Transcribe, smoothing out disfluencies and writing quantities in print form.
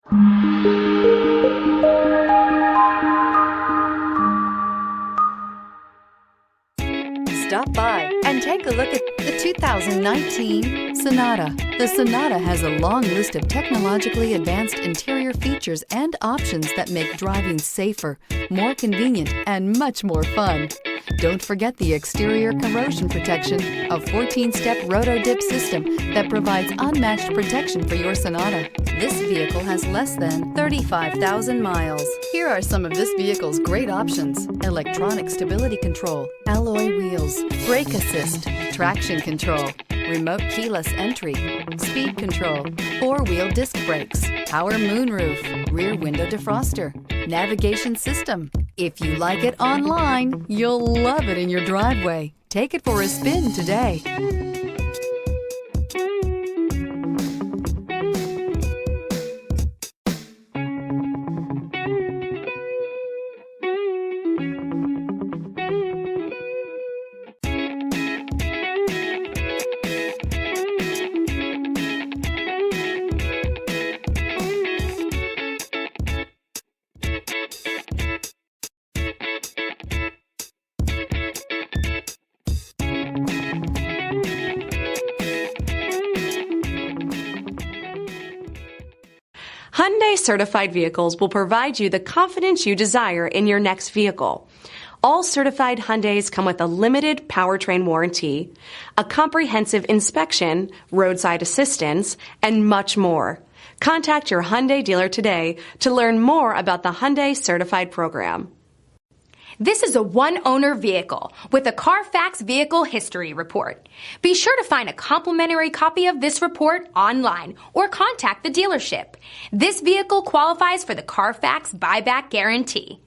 Stop by and take a look at the 2019 Sonata. The Sonata has a long list of technologically advanced interior features and options that make driving safer, more convenient, and much more fun. Don't forget the exterior corrosion protection, a 14-step roto-dip system that provides unmatched protection for your Sonata. This vehicle has less than 35,000 miles. Here are some of this vehicle's great options: electronic stability control, alloy wheels, brake assist, traction control, remote keyless entry, speed control, four-wheel disc brakes, power moonroof, rear window defroster, navigation system. If you like it online, you'll love it in your driveway. Take it for a spin today. Hyundai certified vehicles will provide you the confidence you desire in your next vehicle. All certified Hyundais come with a limited powertrain warranty, a comprehensive inspection, roadside assistance, and much more. Contact your Hyundai dealer today to learn more about the Hyundai Certified Program. This is a one-owner vehicle with a CARFAX Vehicle History Report. Be sure to find a complimentary copy of this report online or contact the dealership. This vehicle qualifies for the CARFAX Buyback Guarantee.